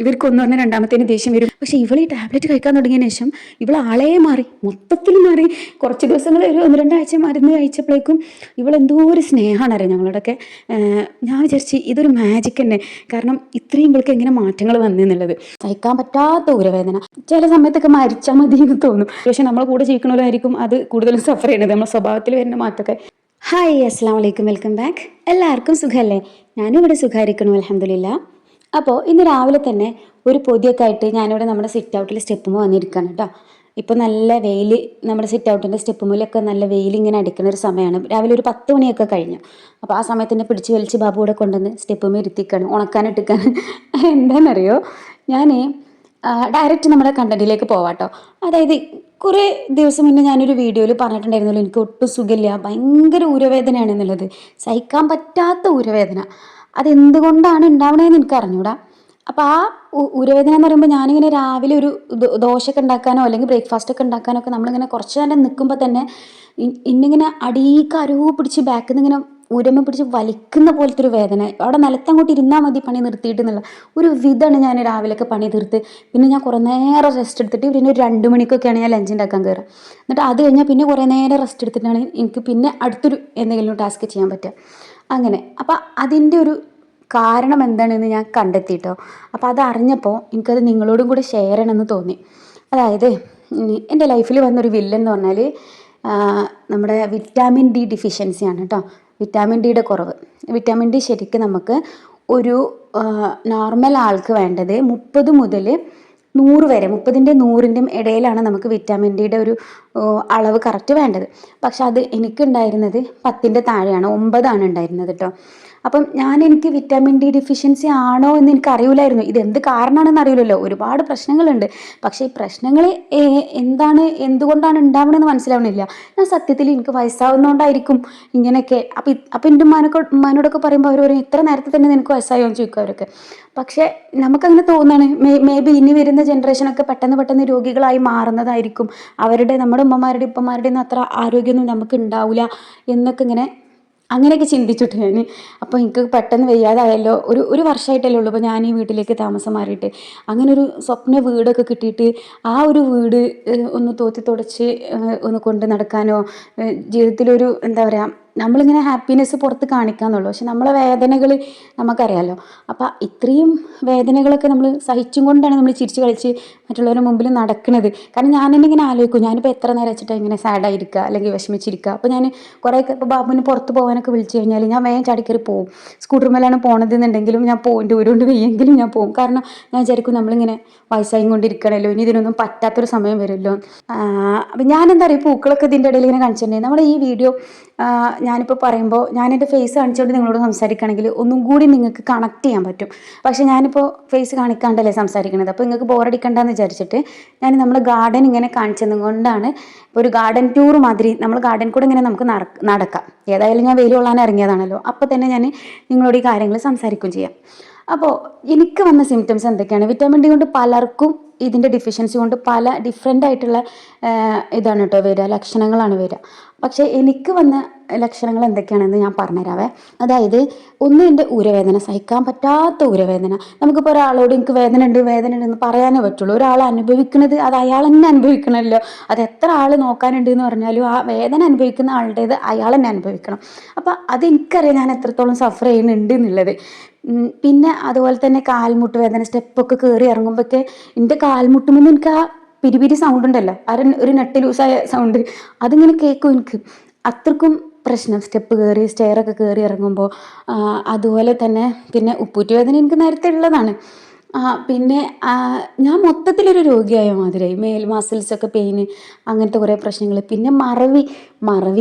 ഇവർക്കൊന്നു പറഞ്ഞാൽ രണ്ടാമത്തേന് ദേഷ്യം വരും. പക്ഷെ ഇവൾ ഈ ടാബ്ലറ്റ് കഴിക്കാൻ തുടങ്ങിയതിന് ശേഷം ഇവൾ ആളെ മാറി, മൊത്തത്തിൽ മാറി. കുറച്ച് ദിവസങ്ങൾ ഒരു 1-2 ആഴ്ച മരുന്ന് കഴിച്ചപ്പോഴേക്കും ഇവൾ എന്തോ ഒരു സ്നേഹമാണ് അറിയാം ഞങ്ങളോടൊക്കെ. ഞാൻ വിചാരിച്ച് ഇതൊരു മാജിക് തന്നെ. കാരണം ഇത്രയും ഇവൾക്ക് എങ്ങനെ മാറ്റങ്ങൾ വന്നെന്നുള്ളത്. സഹിക്കാൻ പറ്റാത്ത ഊരവേദന, ചില സമയത്തൊക്കെ മരിച്ചാൽ മതി എന്ന് തോന്നും. പക്ഷെ നമ്മളെ കൂടെ ജീവിക്കണവരായിരിക്കും അത് കൂടുതലും സഫർ ചെയ്യുന്നത്, നമ്മുടെ സ്വഭാവത്തിൽ വരുന്ന മാറ്റമൊക്കെ. ഹായ്, അസ്സാം വലൈക്കും, വെൽക്കം ബാക്ക്. എല്ലാവർക്കും സുഖമല്ലേ? ഞാനും ഇവിടെ സുഖമായിരിക്കണു, അൽഹംദുലില്ലാ. അപ്പോൾ ഇന്ന് രാവിലെ തന്നെ ഒരു പൊതിയൊക്കെ ആയിട്ട് ഞാനിവിടെ നമ്മുടെ സിറ്റ് ഔട്ടിൽ സ്റ്റെപ്പുമ്പോൾ വന്നിരിക്കുകയാണ് കേട്ടോ. ഇപ്പോൾ നല്ല വെയിൽ, നമ്മുടെ സിറ്റ് ഔട്ടിൻ്റെ സ്റ്റെപ്പുമ്മിലൊക്കെ നല്ല വെയിൽ ഇങ്ങനെ അടിക്കുന്ന ഒരു സമയമാണ്. രാവിലെ ഒരു 10 മണിയൊക്കെ കഴിഞ്ഞു. അപ്പോൾ ആ സമയത്ത് പിടിച്ച് വലിച്ച് ബാബു കൂടെ കൊണ്ടുവന്ന് സ്റ്റെപ്പുമ്മ ഇരുത്തിക്കാണ്, ഉണക്കാനിട്ടിക്കാണ്. എന്താണെന്നറിയോ, ഞാൻ ഡയറക്റ്റ് നമ്മുടെ കണ്ടന്റിലേക്ക് പോവാട്ടോ. അതായത് കുറേ ദിവസം മുന്നേ ഞാനൊരു വീഡിയോയിൽ പറഞ്ഞിട്ടുണ്ടായിരുന്നല്ലോ, എനിക്ക് ഒട്ടും സുഖമില്ല, ഭയങ്കര ഊരവേദനയാണെന്നുള്ളത്. സഹിക്കാൻ പറ്റാത്ത ഊരവേദന. അതെന്തുകൊണ്ടാണ് ഉണ്ടാവണതെന്ന് എനിക്ക് അറിഞ്ഞൂടാ. അപ്പോൾ ആ ഊരവേദന എന്ന് പറയുമ്പോൾ ഞാനിങ്ങനെ രാവിലെ ഒരു ദോശയൊക്കെ ഉണ്ടാക്കാനോ അല്ലെങ്കിൽ ബ്രേക്ക്ഫാസ്റ്റ് ഒക്കെ ഉണ്ടാക്കാനോ ഒക്കെ നമ്മളിങ്ങനെ കുറച്ച് നേരം നിൽക്കുമ്പോൾ തന്നെ ഇന്നിങ്ങനെ അടീക്ക് അരുവ് പിടിച്ച് ബാക്കിൽ നിന്ന് ഇങ്ങനെ ഊരമ്മ പിടിച്ച് വലിക്കുന്ന പോലത്തെ ഒരു വേദന. അവിടെ നിലത്തങ്ങോട്ട് ഇരുന്നാൽ മതി പണി നിർത്തിയിട്ട് എന്നുള്ള ഒരു വിധമാണ്. ഞാൻ രാവിലെയൊക്കെ പണി തീർത്ത് പിന്നെ ഞാൻ കുറേ നേരം റെസ്റ്റ് എടുത്തിട്ട് പിന്നെ ഒരു 2 മണിക്കൊക്കെയാണ് ഞാൻ ലഞ്ച് ഉണ്ടാക്കാൻ കയറുക. എന്നിട്ട് അത് കഴിഞ്ഞാൽ പിന്നെ കുറേ നേരം റെസ്റ്റ് എടുത്തിട്ടാണ് എനിക്ക് പിന്നെ അടുത്തൊരു എന്തെങ്കിലും ടാസ്ക് ചെയ്യാൻ പറ്റുക. അങ്ങനെ അപ്പം അതിൻ്റെ ഒരു കാരണം എന്താണെന്ന് ഞാൻ കണ്ടെത്തിയിട്ടോ. അപ്പോൾ അതറിഞ്ഞപ്പോൾ എനിക്കത് നിങ്ങളോടും കൂടെ ഷെയർ ചെയ്യണമെന്ന് തോന്നി. അതായത് എൻ്റെ ലൈഫിൽ വന്നൊരു വില്ലൻ എന്ന് പറഞ്ഞാൽ നമ്മുടെ വിറ്റാമിൻ ഡി ഡെഫിഷ്യൻസിയാണ് കേട്ടോ. വിറ്റാമിൻ ഡിയുടെ കുറവ്. വിറ്റാമിൻ ഡി ശരിക്കും നമുക്ക് ഒരു നോർമൽ ആൾക്ക് വേണ്ടത് 30 മുതൽ 100 വരെ, 30ൻ്റെയും 100ൻ്റെയും ഇടയിലാണ് നമുക്ക് വിറ്റാമിൻ ഡിയുടെ ഒരു അളവ് കറക്റ്റ് വേണ്ടത്. പക്ഷെ അത് എനിക്കുണ്ടായിരുന്നത് 10ൻ്റെ താഴെയാണ്, 9ആണ് ഉണ്ടായിരുന്നത് കേട്ടോ. അപ്പം എനിക്ക് വിറ്റാമിൻ ഡി ഡെഫിഷ്യൻസി ആണോ എന്ന് എനിക്ക് അറിയില്ലായിരുന്നു. ഇതെന്ത് കാരണമാണെന്ന് അറിയില്ലല്ലോ, ഒരുപാട് പ്രശ്നങ്ങളുണ്ട്. പക്ഷേ ഈ പ്രശ്നങ്ങൾ എന്തുകൊണ്ടാണ് ഉണ്ടാവണമെന്ന് മനസ്സിലാവണില്ല. ഞാൻ സത്യത്തിൽ എനിക്ക് വയസ്സാവുന്നതുകൊണ്ടായിരിക്കും ഇങ്ങനെയൊക്കെ. അപ്പം എൻ്റെ ഉമ്മാനോടൊക്കെ പറയുമ്പോൾ അവർ പറയും ഇത്ര നേരത്തെ തന്നെ നിനക്ക് വയസ്സായോ എന്ന് ചോദിക്കും അവരൊക്കെ. പക്ഷേ നമുക്കങ്ങനെ തോന്നുകയാണ്, മേ ബി ഇനി വരുന്ന ജനറേഷനൊക്കെ പെട്ടെന്ന് രോഗികളായി മാറുന്നതായിരിക്കും. നമ്മുടെ ഉമ്മമാരുടെ ഉപ്പമാരുടെ ഒന്നും അത്ര ആരോഗ്യമൊന്നും നമുക്ക് ഉണ്ടാവില്ല എന്നൊക്കെ അങ്ങനെയൊക്കെ ചിന്തിച്ചിട്ട് ഞാൻ. അപ്പോൾ എനിക്ക് പെട്ടെന്ന് വയ്യാതായല്ലോ. ഒരു വർഷമായിട്ടല്ലേ ഉള്ളൂ അപ്പോൾ ഞാൻ ഈ വീട്ടിലേക്ക് താമസം മാറിയിട്ട്. അങ്ങനെ ഒരു സ്വപ്ന വീടൊക്കെ കിട്ടിയിട്ട് ആ ഒരു വീട് ഒന്ന് തോത്തി തുടച്ച് ഒന്ന് കൊണ്ട് നടക്കാനോ ജീവിതത്തിലൊരു എന്താ പറയുക, നമ്മളിങ്ങനെ ഹാപ്പിനെസ് പുറത്ത് കാണിക്കാന്നുള്ളൂ. പക്ഷെ നമ്മളെ വേദനകൾ നമുക്കറിയാമല്ലോ. അപ്പം ഇത്രയും വേദനകളൊക്കെ നമ്മൾ സഹിച്ചും കൊണ്ടാണ് നമ്മൾ ചിരിച്ച് കളിച്ച് മറ്റുള്ളവരുടെ മുമ്പിൽ നടക്കുന്നത്. കാരണം ഞാൻ തന്നെ ഇങ്ങനെ ആലോചിക്കും, ഞാനിപ്പോൾ എത്ര നേരം വെച്ചിട്ട് ഇങ്ങനെ സാഡായിരിക്കുക അല്ലെങ്കിൽ വിഷമിച്ചിരിക്കുക. അപ്പോൾ ഞാൻ കുറേയൊക്കെ ഇപ്പോൾ ബാബുവിന് പുറത്ത് പോകാനൊക്കെ വിളിച്ചു കഴിഞ്ഞാൽ ഞാൻ വേഗം ചാടിക്കറി പോകും. സ്കൂട്ടർ മേലാണ് പോണതെന്നുണ്ടെങ്കിലും ഞാൻ പോകും, ദൂരമുണ്ട് വെയ്യെങ്കിലും ഞാൻ പോകും. കാരണം ഞാൻ വിചാരിക്കും നമ്മളിങ്ങനെ വയസ്സായി കൊണ്ടിരിക്കണമല്ലോ, ഇനി ഇതിനൊന്നും പറ്റാത്തൊരു സമയം വരുമല്ലോ. അപ്പം ഞാനെന്താ പറയുക, പൂക്കളൊക്കെ ഇതിൻ്റെ ഇടയിൽ ഇങ്ങനെ കാണിച്ചിട്ടുണ്ടെങ്കിൽ നമ്മുടെ ഈ വീഡിയോ ഞാനിപ്പോൾ പറയുമ്പോൾ ഞാൻ എൻ്റെ ഫേസ് കാണിച്ചുകൊണ്ട് നിങ്ങളോട് സംസാരിക്കുകയാണെങ്കിൽ ഒന്നും കൂടി നിങ്ങൾക്ക് കണക്ട് ചെയ്യാൻ പറ്റും. പക്ഷേ ഞാനിപ്പോൾ ഫേസ് കാണിക്കാണ്ടല്ലേ സംസാരിക്കുന്നത്. അപ്പോൾ നിങ്ങൾക്ക് ബോറടിക്കണ്ടെന്ന് വിചാരിച്ചിട്ട് ഞാൻ നമ്മുടെ ഗാർഡൻ ഇങ്ങനെ കാണിച്ചത് കൊണ്ടാണ്. ഇപ്പോൾ ഒരു ഗാർഡൻ ടൂർ മാതിരി നമ്മൾ ഗാർഡൻ കൂടെ ഇങ്ങനെ നമുക്ക് നടക്കാം. ഏതായാലും ഞാൻ വെയിൽ കൊള്ളാൻ ഇറങ്ങിയതാണല്ലോ, അപ്പോൾ തന്നെ ഞാൻ നിങ്ങളോട് ഈ കാര്യങ്ങൾ സംസാരിക്കുകയും ചെയ്യാം. അപ്പോൾ എനിക്ക് വന്ന സിംറ്റംസ് എന്തൊക്കെയാണ്? വിറ്റാമിൻ ഡി കൊണ്ട് പലർക്കും ഇതിൻ്റെ ഡിഫിഷ്യൻസി കൊണ്ട് പല ഡിഫറെൻ്റ് ആയിട്ടുള്ള ഇതാണ് കേട്ടോ വരിക, ലക്ഷണങ്ങളാണ് വരിക. പക്ഷേ എനിക്ക് വന്ന ലക്ഷണങ്ങൾ എന്തൊക്കെയാണെന്ന് ഞാൻ പറഞ്ഞുതരാവേ. അതായത് ഒന്ന്, എൻ്റെ ഊരവേദന, സഹിക്കാൻ പറ്റാത്ത ഊരവേദന. നമുക്കിപ്പോൾ ഒരാളോട് എനിക്ക് വേദന ഉണ്ട് എന്ന് പറയാനേ പറ്റുള്ളൂ. ഒരാൾ അനുഭവിക്കുന്നത് അത് അയാൾ തന്നെ അനുഭവിക്കണമല്ലോ. അത് എത്ര ആൾ നോക്കാനുണ്ട് എന്ന് പറഞ്ഞാലും ആ വേദന അനുഭവിക്കുന്ന ആളുടേത് അയാൾ തന്നെ അനുഭവിക്കണം. അപ്പം അതെനിക്കറിയാം ഞാൻ എത്രത്തോളം സഫർ ചെയ്യുന്നുണ്ട് എന്നുള്ളത്. പിന്നെ അതുപോലെ തന്നെ കാൽമുട്ട് വേദന, സ്റ്റെപ്പൊക്കെ കയറി ഇറങ്ങുമ്പോഴൊക്കെ എൻ്റെ കാൽമുട്ടുമെന്ന് എനിക്ക് ആ പിരി സൗണ്ട് ഉണ്ടല്ലോ, ഒരു നെട്ട് ലൂസായ സൗണ്ട്, അതിങ്ങനെ കേൾക്കും എനിക്ക്. അത്രക്കും പ്രശ്നം സ്റ്റെപ്പ് കയറി സ്റ്റെയറൊക്കെ കയറി ഇറങ്ങുമ്പോൾ. അതുപോലെ തന്നെ പിന്നെ ഉപ്പൂറ്റി വേദന എനിക്ക് നേരത്തെ ഉള്ളതാണ്. പിന്നെ ഞാൻ മൊത്തത്തിലൊരു രോഗിയായ മാതിരിയായി. മസിൽസൊക്കെ പെയിന്, അങ്ങനത്തെ കുറേ പ്രശ്നങ്ങൾ. പിന്നെ മറവി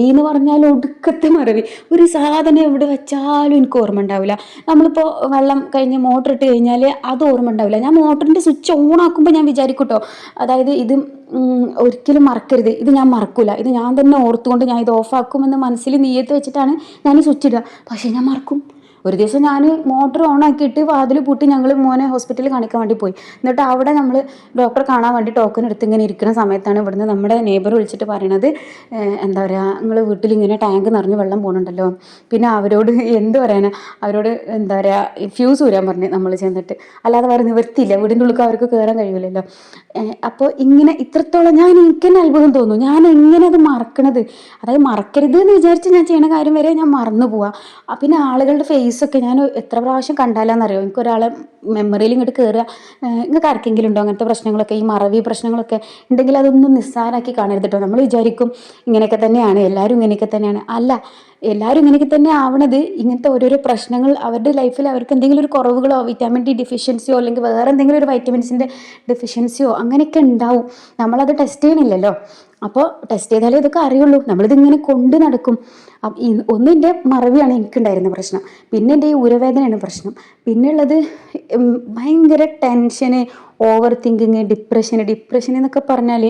എന്ന് പറഞ്ഞാൽ ഒടുക്കത്തെ മറവി. ഒരു സാധനം എവിടെ വെച്ചാലും എനിക്ക് ഓർമ്മ ഉണ്ടാവില്ല. നമ്മളിപ്പോൾ വെള്ളം കഴിഞ്ഞ് മോട്ടർ ഇട്ട് കഴിഞ്ഞാൽ അത് ഓർമ്മ ഉണ്ടാവില്ല. ഞാൻ മോട്ടറിൻ്റെ സ്വിച്ച് ഓൺ ആക്കുമ്പോൾ ഞാൻ വിചാരിക്കും കേട്ടോ, അതായത് ഇത് ഒരിക്കലും മറക്കരുത്, ഇത് ഞാൻ മറക്കില്ല, ഇത് ഞാൻ തന്നെ ഓർത്തുകൊണ്ട് ഞാൻ ഇത് ഓഫാക്കുമെന്ന് മനസ്സിൽ നിയ്യത്ത് വെച്ചിട്ടാണ് ഞാൻ ഈ സ്വിച്ച് ഇടുക. പക്ഷേ ഞാൻ മറക്കും. ഒരു ദിവസം ഞാൻ മോട്ടർ ഓൺ ആക്കിയിട്ട് വാതിൽ പൂട്ടി ഞങ്ങൾ മോനെ ഹോസ്പിറ്റലിൽ കാണിക്കാൻ വേണ്ടി പോയി. എന്നിട്ട് അവിടെ നമ്മൾ ഡോക്ടറെ കാണാൻ വേണ്ടി ടോക്കൺ എടുത്ത് ഇങ്ങനെ ഇരിക്കുന്ന സമയത്താണ് ഇവിടുന്ന് നമ്മുടെ നെയ്ബർ വിളിച്ചിട്ട് പറയണത്, എന്താ പറയുക, നിങ്ങൾ വീട്ടിൽ ഇങ്ങനെ ടാങ്ക് നിറഞ്ഞ് വെള്ളം പോകുന്നുണ്ടല്ലോ. പിന്നെ അവരോട് എന്ത് പറയാനാ, അവരോട് എന്താ പറയുക ഫ്യൂസ് ഊരാൻ പറഞ്ഞ് നമ്മൾ ചെന്നിട്ട്, അല്ലാതെ വേറെ നിവർത്തിയില്ല, വീടിൻ്റെ ഉള്ളിൽ അവർക്ക് കയറാൻ കഴിയില്ലല്ലോ. അപ്പോൾ ഇങ്ങനെ ഇത്രത്തോളം എനിക്ക് തന്നെ അത്ഭുതം തോന്നും, ഞാൻ എങ്ങനെ അത് മറക്കണത്. അതായത് മറക്കരുത് എന്ന് വിചാരിച്ച് ഞാൻ ചെയ്യണ കാര്യം വരെ ഞാൻ മറന്നു പോവാം. പിന്നെ ആളുകളുടെ ഫേസൊക്കെ ഞാൻ എത്ര പ്രാവശ്യം കണ്ടാലാന്നറിയോ, എനിക്കൊരാളെ മെമ്മറിയിൽ ഇങ്ങോട്ട് കയറുക. നിങ്ങൾക്ക് ആർക്കെങ്കിലും ഉണ്ടോ അങ്ങനത്തെ പ്രശ്നങ്ങളൊക്കെ, ഈ മറവി പ്രശ്നങ്ങളൊക്കെ ഉണ്ടെങ്കിൽ അതൊന്നും നിസ്സാരാക്കി കാണരുത് കേട്ടോ. നമ്മൾ വിചാരിക്കും ഇങ്ങനെയൊക്കെ തന്നെയാണ്, എല്ലാവരും ഇങ്ങനെയൊക്കെ തന്നെയാണ്. അല്ല, എല്ലാവരും ഇങ്ങനെയൊക്കെ തന്നെ ആവണത് ഇങ്ങനത്തെ ഓരോരോ പ്രശ്നങ്ങൾ അവരുടെ ലൈഫിൽ അവർക്ക് എന്തെങ്കിലും ഒരു കുറവുകളോ വിറ്റാമിൻ ഡി ഡെഫിഷ്യൻസിയോ അല്ലെങ്കിൽ വേറെ എന്തെങ്കിലും ഒരു വൈറ്റമിൻസിൻ്റെ ഡെഫിഷ്യൻസിയോ അങ്ങനെയൊക്കെ ഉണ്ടാവും. നമ്മളത് ടെസ്റ്റ് ചെയ്യണില്ലല്ലോ. അപ്പോൾ ടെസ്റ്റ് ചെയ്താലേ ഇതൊക്കെ അറിയുള്ളൂ. നമ്മളിതിങ്ങനെ കൊണ്ട് നടക്കും. ഒന്നിൻ്റെ മറവിയാണ് എനിക്കുണ്ടായിരുന്ന പ്രശ്നം, പിന്നെ എൻ്റെ ഈ ഊരവേദനയാണ് പ്രശ്നം, പിന്നെ ഉള്ളത് ഭയങ്കര ടെൻഷന്, ഓവർ തിങ്കിങ്, ഡിപ്രഷൻ എന്നൊക്കെ പറഞ്ഞാൽ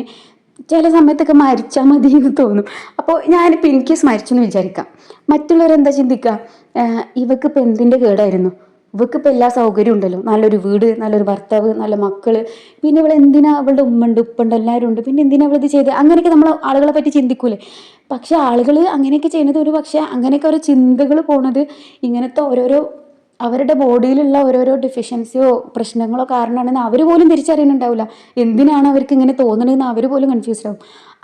ചില സമയത്തൊക്കെ മരിച്ചാൽ മതി എന്ന് തോന്നും. അപ്പോൾ ഞാനിപ്പോൾ എനിക്ക് മരിച്ചെന്ന് വിചാരിക്കാം, മറ്റുള്ളവരെന്താ ചിന്തിക്കുക, ഇവക്കിപ്പോൾ എന്തിൻ്റെ കേടായിരുന്നു, ഇവക്കിപ്പോൾ എല്ലാ സൗകര്യവും ഉണ്ടല്ലോ, നല്ലൊരു വീട്, നല്ലൊരു ഭർത്താവ്, നല്ല മക്കൾ, പിന്നെ ഇവൾ എന്തിനാ, അവളുടെ ഉമ്മണ്ട് ഉപ്പുണ്ട് എല്ലാവരും ഉണ്ട്, പിന്നെ എന്തിനാ അവളിത് ചെയ്ത്, അങ്ങനെയൊക്കെ നമ്മൾ ആളുകളെ പറ്റി ചിന്തിക്കൂലേ. പക്ഷെ ആളുകൾ അങ്ങനെയൊക്കെ ചെയ്യുന്നത് ഒരു പക്ഷേ അങ്ങനെയൊക്കെ ഓരോ ചിന്തകൾ പോണത് ഇങ്ങനത്തെ ഓരോരോ അവരുടെ ബോഡിയിലുള്ള ഓരോരോ ഡെഫിഷ്യൻസിയോ പ്രശ്നങ്ങളോ കാരണമാണെന്ന് അവർ പോലും തിരിച്ചറിയുന്നുണ്ടാവില്ല. എന്തിനാണ് അവർക്ക് ഇങ്ങനെ തോന്നണതെന്ന് അവർ പോലും കൺഫ്യൂസ്ഡ് ആവും.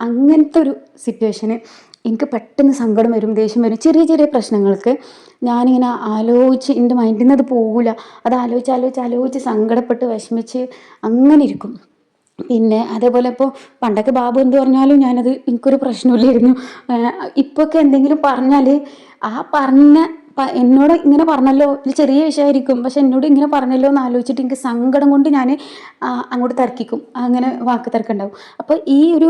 അങ്ങനത്തെ ഒരു സിറ്റുവേഷന് എനിക്ക് പെട്ടെന്ന് സങ്കടം വരും, ദേഷ്യം വരും. ചെറിയ ചെറിയ പ്രശ്നങ്ങൾക്ക് ഞാനിങ്ങനെ ആലോചിച്ച് എൻ്റെ മൈൻഡിൽ നിന്ന് അത് പോകില്ല. അത് ആലോചിച്ച് സങ്കടപ്പെട്ട് വിഷമിച്ച് അങ്ങനെ ഇരിക്കും. പിന്നെ അതേപോലെ ഇപ്പോൾ പണ്ടൊക്കെ ബാബു എന്ത് പറഞ്ഞാലും ഞാനത് എനിക്കൊരു പ്രശ്നമില്ലായിരുന്നു. ഇപ്പൊക്കെ എന്തെങ്കിലും പറഞ്ഞാൽ ആ പറഞ്ഞ എന്നോട് ഇങ്ങനെ പറഞ്ഞല്ലോ, ഇത് ചെറിയ വിഷയമായിരിക്കും, പക്ഷെ എന്നോട് ഇങ്ങനെ പറഞ്ഞല്ലോ എന്ന് ആലോചിച്ചിട്ട് എനിക്ക് സങ്കടം കൊണ്ട് ഞാൻ അങ്ങോട്ട് തർക്കിക്കും, അങ്ങനെ വാക്ക് തർക്കം ഉണ്ടാവും. അപ്പോൾ ഈ ഒരു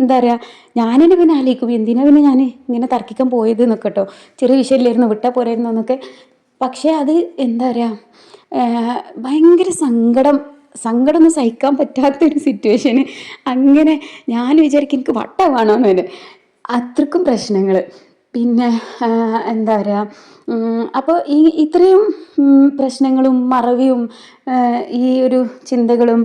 എന്താ പറയുക, ഞാനെന്നെ പിന്നെ ആലോചിക്കും എന്തിനാ പിന്നെ ഞാൻ ഇങ്ങനെ തർക്കിക്കാൻ പോയത് എന്നൊക്കെ കേട്ടോ. ചെറിയ വിഷയമില്ലായിരുന്നു, വിട്ടാൽ പോരായിരുന്നു എന്നൊക്കെ. പക്ഷേ അത് എന്താ പറയുക, ഭയങ്കര സങ്കടമൊന്നും സഹിക്കാൻ പറ്റാത്തൊരു സിറ്റുവേഷന്. അങ്ങനെ ഞാൻ വിചാരിക്കും എനിക്ക് വട്ടമാണോന്ന് തന്നെ, അത്രക്കും പ്രശ്നങ്ങൾ. പിന്നെ എന്താ പറയുക, അപ്പോൾ ഇത്രയും പ്രശ്നങ്ങളും മറവിയും ഈ ഒരു ചിന്തകളും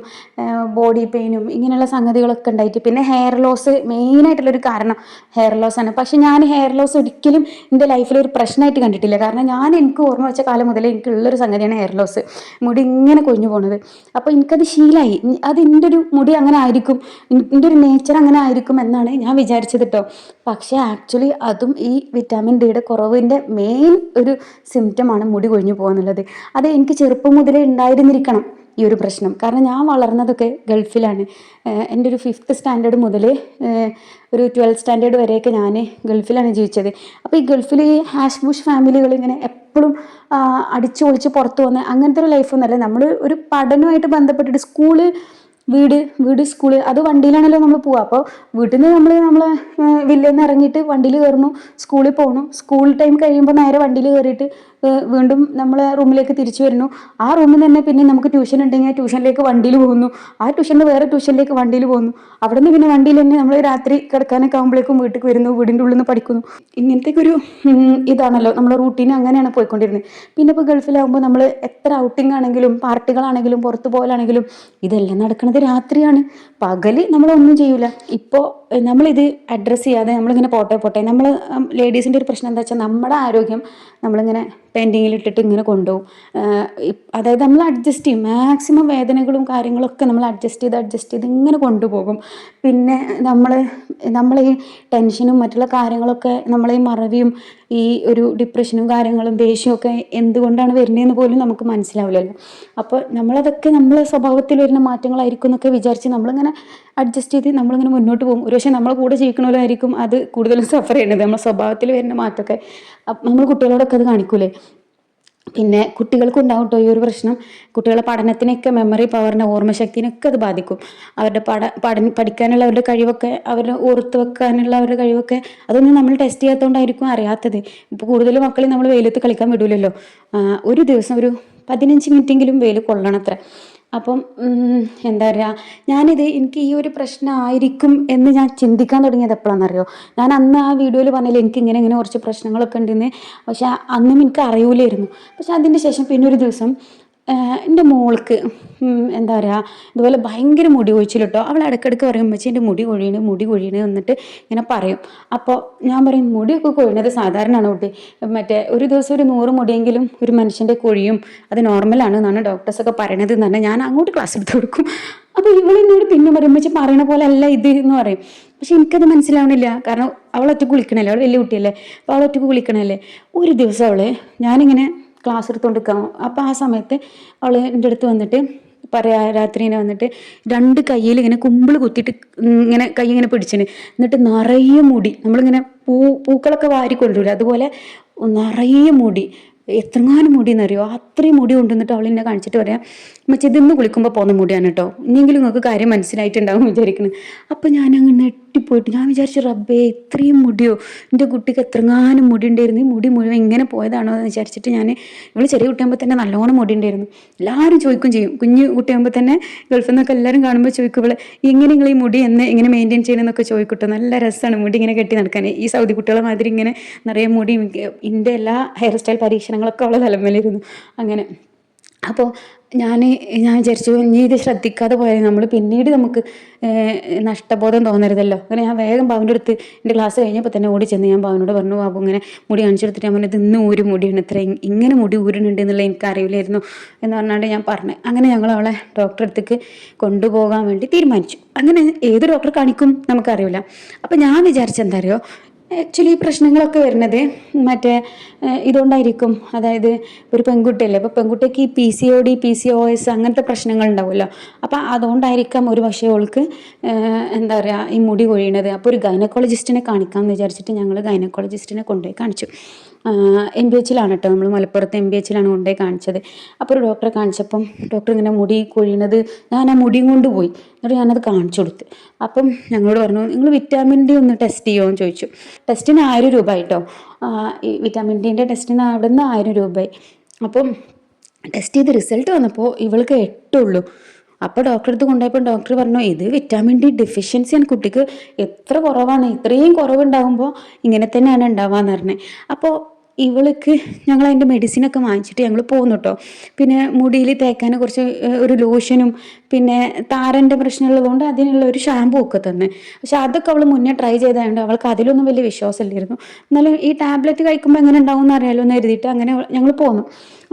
ബോഡി പെയിനും ഇങ്ങനെയുള്ള സംഗതികളൊക്കെ ഉണ്ടായിട്ട്, പിന്നെ ഹെയർ ലോസ് മെയിനായിട്ടുള്ളൊരു കാരണം ഹെയർ ലോസ് ആണ്. പക്ഷെ ഞാൻ ഹെയർ ലോസ് ഒരിക്കലും എൻ്റെ ലൈഫിൽ ഒരു പ്രശ്നമായിട്ട് കണ്ടിട്ടില്ല. കാരണം എനിക്ക് ഓർമ്മ വെച്ച കാലം മുതലേ എനിക്കുള്ളൊരു സംഗതിയാണ് ഹെയർ ലോസ്, മുടി ഇങ്ങനെ കൊഴിഞ്ഞു പോണത്. അപ്പോൾ എനിക്കത് ശീലമായി, അത് എൻ്റെ ഒരു മുടി അങ്ങനെ ആയിരിക്കും, എൻ്റെ ഒരു നേച്ചർ അങ്ങനെ ആയിരിക്കും എന്നാണ് ഞാൻ വിചാരിച്ചത് കേട്ടോ. പക്ഷേ ആക്ച്വലി അതും ഈ വിറ്റാമിൻ ഡിയുടെ കുറവിൻ്റെ മെയിൻ ഒരു സിംറ്റമാണ് മുടി കൊഴിഞ്ഞു പോകുന്നുള്ളത്. അത് എനിക്ക് ചെറുപ്പം മുതലേ ഉണ്ടായിരുന്നിരിക്കണം ഈ ഒരു പ്രശ്നം. കാരണം ഞാൻ വളർന്നതൊക്കെ ഗൾഫിലാണ്. എൻ്റെ ഒരു 5th സ്റ്റാൻഡേർഡ് മുതൽ ഒരു 12th സ്റ്റാൻഡേർഡ് വരെയൊക്കെ ഞാൻ ഗൾഫിലാണ് ജീവിച്ചത്. അപ്പോൾ ഈ ഗൾഫിൽ ഈ ഹാഷ് ബുഷ് ഫാമിലികൾ ഇങ്ങനെ എപ്പോഴും അടിച്ചു പൊളിച്ച് പുറത്ത് വന്ന് അങ്ങനത്തെ ഒരു ലൈഫൊന്നുമല്ല. നമ്മൾ ഒരു പഠനമായിട്ട് ബന്ധപ്പെട്ടിട്ട് വീട് സ്കൂള് അത് വണ്ടിയിലാണല്ലോ നമ്മൾ പോവുക. അപ്പോൾ വീട്ടിൽ നിന്ന് നമ്മളെ വില്ലയിൽ നിന്ന് ഇറങ്ങിയിട്ട് വണ്ടിയിൽ കയറുന്നു, സ്കൂളിൽ പോകണു, സ്കൂൾ ടൈം കഴിയുമ്പോൾ നേരെ വണ്ടിയിൽ കയറിയിട്ട് വീണ്ടും നമ്മൾ റൂമിലേക്ക് തിരിച്ചു വരുന്നു. ആ റൂമിൽ തന്നെ പിന്നെ നമുക്ക് ട്യൂഷൻ ഉണ്ടെങ്കിൽ ട്യൂഷനിലേക്ക് വണ്ടിയിൽ പോകുന്നു, ആ ട്യൂഷനിൽ വേറെ ട്യൂഷനിലേക്ക് വണ്ടിയിൽ പോകുന്നു, അവിടെ നിന്ന് പിന്നെ വണ്ടിയിൽ തന്നെ നമ്മൾ രാത്രി കിടക്കാനൊക്കെ ആകുമ്പോഴേക്കും വീട്ടിൽ വരുന്നു, വീടിൻ്റെ ഉള്ളിൽ നിന്ന് പഠിക്കുന്നു. ഇങ്ങനത്തെ ഒരു ഇതാണല്ലോ നമ്മുടെ റൂട്ടീൻ, അങ്ങനെയാണ് പോയിക്കൊണ്ടിരുന്നത്. പിന്നെ ഇപ്പോൾ ഗൾഫിലാകുമ്പോൾ നമ്മൾ എത്ര ഔട്ടിംഗ് ആണെങ്കിലും പാർട്ടികളാണെങ്കിലും പുറത്ത് പോകലാണെങ്കിലും ഇതെല്ലാം നടക്കുന്നത് രാത്രിയാണ്. പകല് നമ്മളൊന്നും ചെയ്യൂല. ഇപ്പോൾ നമ്മളിത് അഡ്രസ്സ് ചെയ്യാതെ നമ്മളിങ്ങനെ പോട്ടെ നമ്മൾ ലേഡീസിൻ്റെ ഒരു പ്രശ്നം എന്താ വെച്ചാൽ നമ്മുടെ ആരോഗ്യം നമ്മളിങ്ങനെ പെൻഡിങ്ങിലിട്ടിട്ട് ഇങ്ങനെ കൊണ്ടുപോകും. അതായത് നമ്മൾ അഡ്ജസ്റ്റ് ചെയ്യും, മാക്സിമം വേദനകളും കാര്യങ്ങളൊക്കെ നമ്മൾ അഡ്ജസ്റ്റ് ചെയ്ത് ഇങ്ങനെ കൊണ്ടുപോകും. പിന്നെ നമ്മൾ ഈ ടെൻഷനും മറ്റുള്ള കാര്യങ്ങളൊക്കെ നമ്മളീ മറവിയും ഈ ഒരു ഡിപ്രഷനും കാര്യങ്ങളും ദേഷ്യമൊക്കെ എന്തുകൊണ്ടാണ് വരുന്നതെന്ന് പോലും നമുക്ക് മനസ്സിലാവില്ലല്ലോ. അപ്പോൾ നമ്മളതൊക്കെ നമ്മളെ സ്വഭാവത്തിൽ വരുന്ന മാറ്റങ്ങളായിരിക്കും എന്നൊക്കെ വിചാരിച്ച് നമ്മളിങ്ങനെ അഡ്ജസ്റ്റ് ചെയ്ത് നമ്മളിങ്ങനെ മുന്നോട്ട് പോകും. ഒരു പക്ഷേ നമ്മളെ കൂടെ ജീവിക്കണവരായിരിക്കും അത് കൂടുതലും സഫർ ചെയ്യണത്, നമ്മുടെ സ്വഭാവത്തിൽ വരുന്ന മാറ്റമൊക്കെ. നമ്മൾ കുട്ടികളോടൊക്കെ അത് കാണിക്കൂലേ. പിന്നെ കുട്ടികൾക്കും ഉണ്ടാവും കേട്ടോ ഈ ഒരു പ്രശ്നം. കുട്ടികളുടെ പഠനത്തിനൊക്കെ, മെമ്മറി പവറിനെ, ഓർമ്മശക്തിനൊക്കെ അത് ബാധിക്കും. അവരുടെ പഠിക്കാനുള്ള അവരുടെ കഴിവൊക്കെ, അവരുടെ ഓർത്ത് വെക്കാനുള്ള അവരുടെ കഴിവൊക്കെ അതൊന്നും നമ്മൾ ടെസ്റ്റ് ചെയ്യാത്തതുകൊണ്ടായിരിക്കും അറിയാത്തത്. ഇപ്പോൾ കൂടുതൽ മക്കളെ നമ്മൾ വെയിലത്ത് കളിക്കാൻ വിടൂലല്ലോ. ഒരു ദിവസം ഒരു 15 മിനിറ്റെങ്കിലും വെയിൽ കൊള്ളണത്ര. അപ്പം എന്താ പറയുക, എനിക്ക് ഈ ഒരു പ്രശ്നമായിരിക്കും എന്ന് ഞാൻ ചിന്തിക്കാൻ തുടങ്ങിയത് എപ്പോഴാണെന്നറിയോ? ഞാൻ അന്ന് ആ വീഡിയോയിൽ പറഞ്ഞില്ല എനിക്ക് ഇങ്ങനെ ഇങ്ങനെ കുറച്ച് പ്രശ്നങ്ങളൊക്കെ ഉണ്ടെന്ന്. പക്ഷെ അന്നും എനിക്ക് അറിയില്ലായിരുന്നു. പക്ഷെ അതിൻ്റെ ശേഷം പിന്നെ ഒരു ദിവസം എൻ്റെ മോൾക്ക് എന്താ പറയുക, ഇതുപോലെ ഭയങ്കര മുടി കൊഴിച്ചിൽ കേട്ടോ. അവൾ ഇടയ്ക്കിടയ്ക്ക് പറയും വെച്ചാൽ എൻ്റെ മുടി കൊഴിയണ് എന്നിട്ട് ഇങ്ങനെ പറയും. അപ്പോൾ ഞാൻ പറയും മുടിയൊക്കെ കൊഴിയുന്നത് സാധാരണയാണ് കുട്ടി, മറ്റേ ഒരു ദിവസം ഒരു 100 മുടിയെങ്കിലും ഒരു മനുഷ്യൻ്റെ കൊഴിയും, അത് നോർമലാണ് എന്നാണ് ഡോക്ടേഴ്സൊക്കെ പറയണത് എന്ന് പറഞ്ഞാൽ ഞാൻ അങ്ങോട്ട് ക്ലാസ് എടുത്ത് കൊടുക്കും. അപ്പോൾ ഇവളെന്നോട് പിന്നെ പറയും വെച്ചാൽ പറയണ പോലെ അല്ല ഇത് എന്ന് പറയും. പക്ഷെ എനിക്കത് മനസ്സിലാവണില്ല, കാരണം അവൾ ഒറ്റക്ക് കുളിക്കണല്ലേ, അവൾ വലിയ കുട്ടിയല്ലേ, അപ്പോൾ അവൾ ഒറ്റക്ക് കുളിക്കണല്ലേ. ഒരു ദിവസം ഞാനിങ്ങനെ ക്ലാസ് എടുത്തുകൊണ്ടിരിക്കാം. അപ്പോൾ ആ സമയത്ത് അവൾ എൻ്റെ അടുത്ത് വന്നിട്ട് പറയാ, രാത്രി ഇങ്ങനെ വന്നിട്ട് 2 കയ്യിൽ ഇങ്ങനെ കുമ്പിൾ കുത്തിയിട്ട് ഇങ്ങനെ കൈ ഇങ്ങനെ പിടിച്ചിന്, എന്നിട്ട് നിറയെ മുടി, നമ്മളിങ്ങനെ പൂക്കളൊക്കെ വാരി കൊണ്ടുവരില്ല അതുപോലെ നിറയെ മുടി, എത്രങ്ങാനും മുടി എന്നറിയോ, അത്രയും മുടി കൊണ്ടുവന്നിട്ട് അവൾ എന്നെ കാണിച്ചിട്ട് പറയാം മറ്റേ ഇതിന്ന് കുളിക്കുമ്പോൾ പോകുന്ന മുടിയാണ് കേട്ടോ, ഇനിയെങ്കിലും നിങ്ങൾക്ക് കാര്യം മനസ്സിലായിട്ടുണ്ടാവും വിചാരിക്കുന്നത്. അപ്പം ഞാനങ്ങ് നെട്ടിപ്പോയിട്ട് ഞാൻ വിചാരിച്ചു റബ്ബേ ഇത്രയും മുടിയോ, എൻ്റെ കുട്ടിക്ക് എത്രങ്ങാനും മുടി ഉണ്ടായിരുന്നു, ഈ മുടി മുഴുവൻ ഇങ്ങനെ പോയതാണോ എന്ന് വിചാരിച്ചിട്ട് ഇവൾ ചെറിയ കുട്ടിയാകുമ്പോൾ തന്നെ നല്ലോണം മുടി ഉണ്ടായിരുന്നു. എല്ലാവരും ചോദിക്കും ചെയ്യും, കുഞ്ഞു കുട്ടിയാകുമ്പോൾ തന്നെ ഗൾഫിൽ നിന്നൊക്കെ എല്ലാവരും കാണുമ്പോൾ ചോദിക്കും ഇവള് ഇങ്ങനെ നിങ്ങൾ ഈ മുടി എങ്ങനെ മെയിൻറ്റെയിൻ ചെയ്യണമെന്നൊക്കെ ചോദിക്കട്ടോ. നല്ല രസമാണ് മുടി ഇങ്ങനെ കെട്ടി നടക്കാൻ, ഈ സൗദി കുട്ടികളെ മാതിരി ഇങ്ങനെ നിറയെ മുടി. എൻ്റെ എല്ലാ ഹെയർ സ്റ്റൈൽ പരീക്ഷണങ്ങളൊക്കെ അവളെ തലമേലിരുന്നു അങ്ങനെ. അപ്പോൾ ഞാൻ വിചാരിച്ചു ഇനി ഇത് ശ്രദ്ധിക്കാതെ പോയാൽ നമുക്ക് നഷ്ടബോധം തോന്നരുതല്ലോ. അങ്ങനെ ഞാൻ വേഗം ബാബുവിൻ്റെ അടുത്ത് എൻ്റെ ക്ലാസ് കഴിഞ്ഞപ്പോൾ തന്നെ ഓടി ചെന്ന് ഞാൻ ബാബുവിനോട് പറഞ്ഞു, ബാബു ഇങ്ങനെ മുടി കാണിച്ചെടുത്തിട്ട് ഞാൻ പറഞ്ഞത് ഇന്ന് ഒരു മുടിയാണ് ഇത്ര, ഇങ്ങനെ മുടി ഊരുന്നുണ്ട് എന്നുള്ളത് എനിക്ക് അറിയില്ലായിരുന്നു എന്ന് പറഞ്ഞാണ്ട് ഞാൻ പറഞ്ഞു. അങ്ങനെ ഞങ്ങൾ അവളെ ഡോക്ടറെ അടുത്തേക്ക് കൊണ്ടുപോകാൻ വേണ്ടി തീരുമാനിച്ചു. അങ്ങനെ ഏത് ഡോക്ടറെ കാണിക്കും നമുക്കറിയില്ല. അപ്പം ഞാൻ വിചാരിച്ചെന്താ അറിയോ, ആക്ച്വലി ഈ പ്രശ്നങ്ങളൊക്കെ വരുന്നത് മറ്റേ ഇതുകൊണ്ടായിരിക്കും. അതായത് ഒരു പെൺകുട്ടിയല്ലേ, അപ്പോൾ പെൺകുട്ടിക്ക് ഈ PCOD PCOS അങ്ങനത്തെ പ്രശ്നങ്ങൾ ഉണ്ടാവുമല്ലോ. അപ്പോൾ അതുകൊണ്ടായിരിക്കാം ഒരു പക്ഷേ അവൾക്ക് എന്താ പറയുക ഈ മുടി കൊഴിയണത്. അപ്പോൾ ഒരു ഗൈനക്കോളജിസ്റ്റിനെ കാണിക്കാമെന്ന് വിചാരിച്ചിട്ട് ഞങ്ങൾ ഗൈനക്കോളജിസ്റ്റിനെ കൊണ്ടുപോയി കാണിച്ചു. MBH കേട്ടോ, നമ്മൾ മലപ്പുറത്ത് MBH കൊണ്ടുപോയി കാണിച്ചത്. അപ്പോൾ ഒരു ഡോക്ടറെ കാണിച്ചപ്പം ഡോക്ടർ ഇങ്ങനെ മുടി കൊഴിയണത്, ഞാൻ ആ മുടിയും കൊണ്ട് പോയി, എന്നിട്ട് ഞാനത് കാണിച്ചു കൊടുത്ത്. അപ്പം ഞങ്ങളോട് പറഞ്ഞു നിങ്ങൾ വിറ്റാമിൻ D ഒന്ന് ടെസ്റ്റ് ചെയ്യുമോ എന്ന് ചോദിച്ചു. ടെസ്റ്റിന് 1000 രൂപ ആയിട്ടോ, ഈ വിറ്റാമിൻ ഡിൻ്റെ ടെസ്റ്റിന് അവിടെ നിന്ന് 1000 രൂപയായി. അപ്പം ടെസ്റ്റ് ചെയ്ത് റിസൾട്ട് വന്നപ്പോൾ ഇവൾക്ക് 8 ഉള്ളൂ. അപ്പോൾ ഡോക്ടറെ അടുത്ത് കൊണ്ടുപോയപ്പോൾ ഡോക്ടർ പറഞ്ഞു ഇത് വിറ്റാമിൻ D ഡെഫിഷ്യൻസിയാണ്, കുട്ടിക്ക് എത്ര കുറവാണ്, ഇത്രയും കുറവുണ്ടാകുമ്പോൾ ഇങ്ങനെ തന്നെയാണ് ഉണ്ടാവാന്ന് പറഞ്ഞത്. അപ്പോൾ ഇവൾക്ക് ഞങ്ങൾ അതിൻ്റെ മെഡിസിനൊക്കെ വാങ്ങിച്ചിട്ട് ഞങ്ങൾ പോകുന്നു കേട്ടോ. പിന്നെ മുടിയിൽ തേക്കാൻ കുറച്ച് ഒരു ലോഷനും പിന്നെ താരൻ്റെ പ്രശ്നമുള്ളതുകൊണ്ട് അതിനുള്ള ഒരു ഷാമ്പൂ ഒക്കെ തന്നെ. പക്ഷെ അതൊക്കെ അവൾ മുന്നേ ട്രൈ ചെയ്തതുകൊണ്ട് അവൾക്ക് അതിലൊന്നും വലിയ വിശ്വാസമില്ലായിരുന്നു. എന്നാലും ഈ ടാബ്ലറ്റ് കഴിക്കുമ്പോൾ എങ്ങനെ ഉണ്ടാവും എന്ന് അറിയാലോ എന്ന് എഴുതിയിട്ട് അങ്ങനെ ഞങ്ങൾ പോന്നു.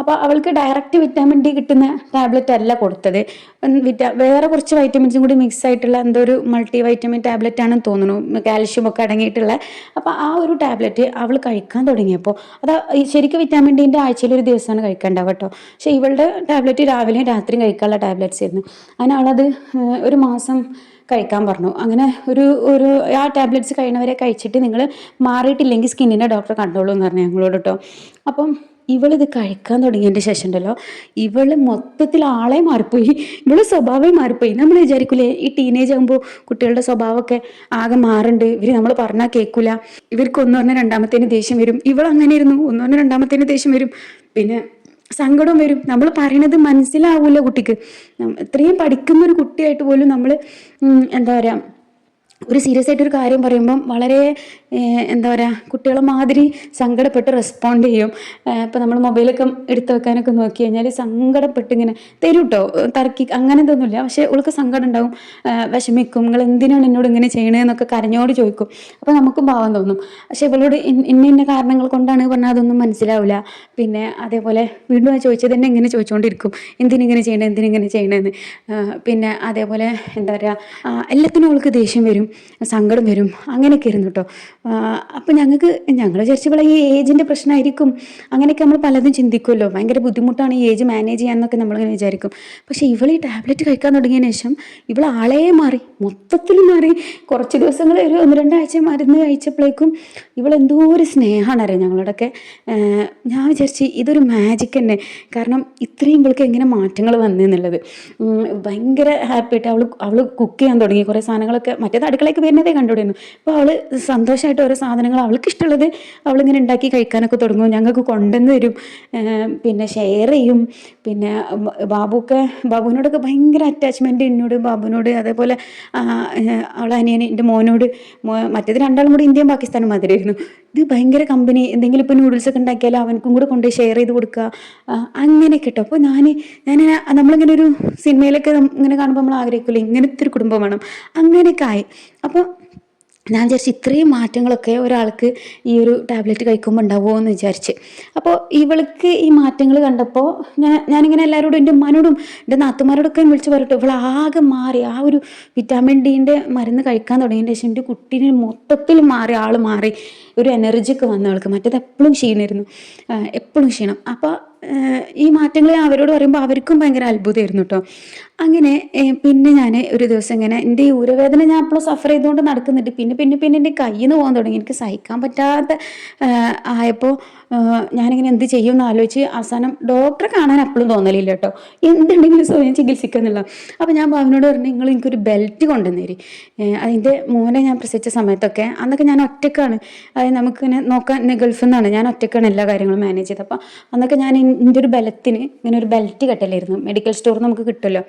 അപ്പോൾ അവൾക്ക് ഡയറക്റ്റ് വിറ്റാമിൻ D കിട്ടുന്ന ടാബ്ലറ്റ് അല്ല കൊടുത്തത്, വേറെ കുറച്ച് വൈറ്റമിൻസും കൂടി മിക്സ് ആയിട്ടുള്ള എന്തോ ഒരു മൾട്ടി വൈറ്റമിൻ ടാബ്ലറ്റ് ആണെന്ന് തോന്നുന്നു, കാൽഷ്യം ഒക്കെ അടങ്ങിയിട്ടുള്ള. അപ്പോൾ ആ ഒരു ടാബ്ലറ്റ് അവൾ കഴിക്കാൻ തുടങ്ങിയപ്പോൾ ശരിക്കും വിറ്റാമിൻ ഡിൻ്റെ ആഴ്ചയിൽ ഒരു ദിവസമാണ് കഴിക്കേണ്ടത് കേട്ടോ. പക്ഷേ ഇവളുടെ ടാബ്ലറ്റ് രാവിലെയും രാത്രിയും കഴിക്കാനുള്ള ടാബ്ലറ്റ്സ് ആയിരുന്നു. അങ്ങനെ അവളത് ഒരു മാസം കഴിക്കാൻ പറഞ്ഞു. അങ്ങനെ ഒരു ആ ടാബ്ലറ്റ്സ് കഴിയുന്നവരെ കഴിച്ചിട്ട് നിങ്ങൾ മാറിയിട്ടില്ലെങ്കിൽ സ്കിന്നിൻ്റെ ഡോക്ടറെ കണ്ടോളൂ എന്ന് പറഞ്ഞു ഞങ്ങളോട് കേട്ടോ. അപ്പം ഇവളിത് കഴിക്കാൻ തുടങ്ങിയതിൻ്റെ ശേഷം ഉണ്ടല്ലോ, ഇവള് മൊത്തത്തിൽ ആളെ മാറിപ്പോയി, ഇവള് സ്വഭാവം മാറിപ്പോയി. നമ്മൾ വിചാരിക്കൂലേ ഈ ടീനേജ് ആകുമ്പോൾ കുട്ടികളുടെ സ്വഭാവമൊക്കെ ആകെ മാറുന്നുണ്ട്, ഇവർ നമ്മൾ പറഞ്ഞാൽ കേൾക്കൂല, ഇവർക്ക് ഒന്ന് പറഞ്ഞാൽ രണ്ടാമത്തേന് ദേഷ്യം വരും. ഇവളങ്ങനെ ഇരുന്നു, ഒന്ന് പറഞ്ഞാൽ രണ്ടാമത്തേന് ദേഷ്യം വരും, പിന്നെ സങ്കടം വരും. നമ്മൾ പറയണത് മനസ്സിലാവൂല കുട്ടിക്ക്. ഇത്രയും പഠിക്കുന്ന ഒരു കുട്ടിയായിട്ട് പോലും നമ്മൾ എന്താ പറയുക ഒരു സീരിയസ് ആയിട്ടൊരു കാര്യം പറയുമ്പം വളരെ എന്താ പറയുക കുട്ടികളെ മാതിരി സങ്കടപ്പെട്ട് റെസ്പോണ്ട് ചെയ്യും. ഇപ്പം നമ്മൾ മൊബൈലൊക്കെ എടുത്തു വെക്കാനൊക്കെ നോക്കി കഴിഞ്ഞാൽ സങ്കടപ്പെട്ട് ഇങ്ങനെ തരും കേട്ടോ, തർക്കി അങ്ങനെ ഇതൊന്നുമില്ല. പക്ഷേ അവൾക്ക് സങ്കടം ഉണ്ടാവും, വിഷമിക്കും, നിങ്ങൾ എന്തിനാണ് എന്നോട് ഇങ്ങനെ ചെയ്യണതെന്നൊക്കെ കരഞ്ഞോട് ചോദിക്കും. അപ്പോൾ നമുക്കും പാവം തോന്നും. പക്ഷേ ഇവളോട് ഇന്ന കാരണങ്ങൾ കൊണ്ടാണ് പറഞ്ഞാൽ അതൊന്നും മനസ്സിലാവില്ല. പിന്നെ അതേപോലെ വീണ്ടും ചോദിച്ചത് തന്നെ ഇങ്ങനെ ചോദിച്ചുകൊണ്ടിരിക്കും, എന്തിനിങ്ങനെ ചെയ്യണതെന്ന്. പിന്നെ അതേപോലെ എന്താ പറയുക എല്ലാത്തിനും അവൾക്ക് ദേഷ്യം വരും, സങ്കടം വരും, അങ്ങനെയൊക്കെ ഇരുന്നു കേട്ടോ. അപ്പം ഞങ്ങൾ വിചാരിച്ചപ്പോൾ ഈ ഏജിൻ്റെ പ്രശ്നമായിരിക്കും, അങ്ങനെയൊക്കെ നമ്മൾ പലതും ചിന്തിക്കുമല്ലോ. ഭയങ്കര ബുദ്ധിമുട്ടാണ് ഈ ഏജ് മാനേജ് ചെയ്യാമെന്നൊക്കെ നമ്മളിങ്ങനെ വിചാരിക്കും. പക്ഷേ ഇവൾ ഈ ടാബ്ലറ്റ് കഴിക്കാൻ തുടങ്ങിയതിന് ശേഷം ഇവൾ ആളെ മൊത്തത്തിൽ മാറി. കുറച്ച് ദിവസങ്ങൾ ഒരു 1-2 ആഴ്ച മരുന്ന് കഴിച്ചപ്പോഴേക്കും ഇവളെന്തോ ഒരു സ്നേഹമാണ് അറിയാം ഞങ്ങളോടൊക്കെ. ഞാൻ വിചാരിച്ച് ഇതൊരു മാജിക് തന്നെ, കാരണം ഇത്രയും ഇവൾക്ക് എങ്ങനെ മാറ്റങ്ങൾ വന്നെന്നുള്ളത്. ഭയങ്കര ഹാപ്പി ആയിട്ട് അവൾ കുക്ക് ചെയ്യാൻ തുടങ്ങി. കുറേ സാധനങ്ങളൊക്കെ മറ്റേത് അടുക്കളയ്ക്ക് വരുന്നതേ കണ്ടുവിടുന്നു. അപ്പോൾ അവൾ സന്തോഷമായിട്ട് ആയിട്ട് ഓരോ സാധനങ്ങൾ അവൾക്ക് ഇഷ്ടമുള്ളത് അവളിങ്ങനെ ഉണ്ടാക്കി കഴിക്കാനൊക്കെ തുടങ്ങും, ഞങ്ങൾക്ക് കൊണ്ടുവന്ന് തരും, പിന്നെ ഷെയർ ചെയ്യും. പിന്നെ ബാബുവിനോടൊക്കെ ഭയങ്കര അറ്റാച്ച്മെൻറ്റ് എന്നോട്, ബാബുവിനോട്, അതേപോലെ അവളെ അനിയന് എൻ്റെ മോനോട്. മറ്റേത് രണ്ടാളും കൂടി ഇന്ത്യയും പാകിസ്ഥാനും മാതിരിയായിരുന്നു. ഇത് ഭയങ്കര കമ്പനി, എന്തെങ്കിലും ഇപ്പോൾ നൂഡിൽസ് ഒക്കെ ഉണ്ടാക്കിയാൽ അവനക്കും കൂടെ കൊണ്ട് ഷെയർ ചെയ്ത് കൊടുക്കുക, അങ്ങനെയൊക്കെ കേട്ടോ. അപ്പോൾ ഞാൻ നമ്മളിങ്ങനെ ഒരു സിനിമയിലൊക്കെ ഇങ്ങനെ കാണുമ്പോൾ നമ്മൾ ആഗ്രഹിക്കില്ല ഇങ്ങനത്തെ ഒരു കുടുംബം വേണം, അങ്ങനെയൊക്കെ ആയി. അപ്പോൾ ഞാൻ വിചാരിച്ചു ഇത്രയും മാറ്റങ്ങളൊക്കെ ഒരാൾക്ക് ഈ ഒരു ടാബ്ലറ്റ് കഴിക്കുമ്പോൾ ഉണ്ടാവുമോ എന്ന് വിചാരിച്ച്. അപ്പോൾ ഇവൾക്ക് ഈ മാറ്റങ്ങൾ കണ്ടപ്പോൾ ഞാനിങ്ങനെ എല്ലാവരോടും, എൻ്റെ ഉമ്മാനോടും എൻ്റെ നാത്തുമാരോടൊക്കെ വിളിച്ച് പറയട്ടെ, ഇവളാകെ മാറി. ആ ഒരു വിറ്റാമിൻ ഡിൻ്റെ മരുന്ന് കഴിക്കാൻ തുടങ്ങിയതിന് ശേഷം എൻ്റെ കുട്ടീനെ മൊത്തത്തിൽ മാറി, ആൾ മാറി, ഒരു എനർജിയൊക്കെ വന്നു അവൾക്ക്. മറ്റേത് എപ്പോഴും ക്ഷീണമായിരുന്നു, എപ്പോഴും ക്ഷീണം. അപ്പോൾ ഈ മാറ്റങ്ങൾ അവരോട് പറയുമ്പോൾ അവർക്കും ഭയങ്കര അത്ഭുതമായിരുന്നു കേട്ടോ. അങ്ങനെ പിന്നെ ഞാൻ ഒരു ദിവസം ഇങ്ങനെ എൻ്റെ ഈ ഊരവേദന ഞാൻ അപ്പോഴും സഫർ ചെയ്തുകൊണ്ട് നടക്കുന്നുണ്ട്. പിന്നെ എൻ്റെ കയ്യിൽ നിന്ന് പോകാൻ തുടങ്ങി, എനിക്ക് സഹിക്കാൻ പറ്റാത്ത ആയപ്പോൾ ഞാനിങ്ങനെ എന്ത് ചെയ്യും എന്ന് ആലോചിച്ച് അവസാനം ഡോക്ടറെ കാണാൻ അപ്പോഴും തോന്നലില്ല കേട്ടോ, എന്തുണ്ടെങ്കിലും സ്വയം ചികിത്സിക്കുന്നില്ല. അപ്പോൾ ഞാൻ ഭാവനോട് പറഞ്ഞു, നിങ്ങൾ എനിക്കൊരു ബെൽറ്റ് കൊണ്ടുവന്നേരി. അതിൻ്റെ മോനെ ഞാൻ പ്രസവിച്ച സമയത്തൊക്കെ അന്നൊക്കെ ഞാൻ ഒറ്റക്കാണ്, അതായത് നമുക്കിങ്ങനെ നോക്കാൻ ഗൾഫിൽ നിന്നാണ്, ഞാൻ ഒറ്റക്കാണ് എല്ലാ കാര്യങ്ങളും മാനേജ് ചെയ്തത്. അപ്പോൾ അന്നൊക്കെ ഞാൻ എൻ്റെ ഒരു ബലത്തിന് ഇങ്ങനെ ഒരു ബെൽറ്റ് കെട്ടലായിരുന്നു, മെഡിക്കൽ സ്റ്റോറിൽ നമുക്ക് കിട്ടുമല്ലോ.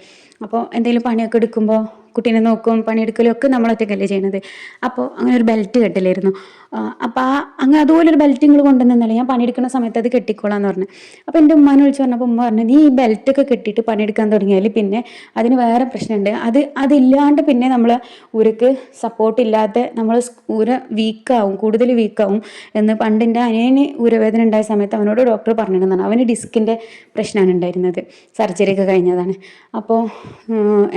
അപ്പോൾ എന്തെങ്കിലും പണിയൊക്കെ എടുക്കുമ്പോൾ കുട്ടീനെ നോക്കും, പണിയെടുക്കലും ഒക്കെ നമ്മളൊറ്റക്കല്ലേ ചെയ്യണത്. അപ്പോൾ അങ്ങനെ ഒരു ബെൽറ്റ് കെട്ടില്ലായിരുന്നു. അപ്പോൾ അങ്ങനെ അതുപോലൊരു ബെൽറ്റ് നിങ്ങൾ കൊണ്ടുവന്നല്ലേ, ഞാൻ പണിയെടുക്കുന്ന സമയത്ത് അത് കെട്ടിക്കോളാന്ന് പറഞ്ഞു. അപ്പോൾ എൻ്റെ ഉമ്മാനെ വിളിച്ച് പറഞ്ഞപ്പോൾ ഉമ്മ പറഞ്ഞു, നീ ഈ ബെൽറ്റൊക്കെ കെട്ടിയിട്ട് പണിയെടുക്കാൻ തുടങ്ങിയാൽ പിന്നെ അതിന് വേറെ പ്രശ്നമുണ്ട്, അതില്ലാണ്ട് പിന്നെ നമ്മൾ ഊരക്ക് സപ്പോർട്ടില്ലാത്ത നമ്മൾ ഊര വീക്കാവും, കൂടുതൽ വീക്കാവും എന്ന് പണ്ട് എൻ്റെ അനിയന് ഊരവേദന ഉണ്ടായ സമയത്ത് അവനോട് ഡോക്ടർ പറഞ്ഞിരുന്നതാണ്. അവന് ഡിസ്കിൻ്റെ പ്രശ്നമാണ് ഉണ്ടായിരുന്നത്, സർജറി ഒക്കെ കഴിഞ്ഞതാണ്. അപ്പോൾ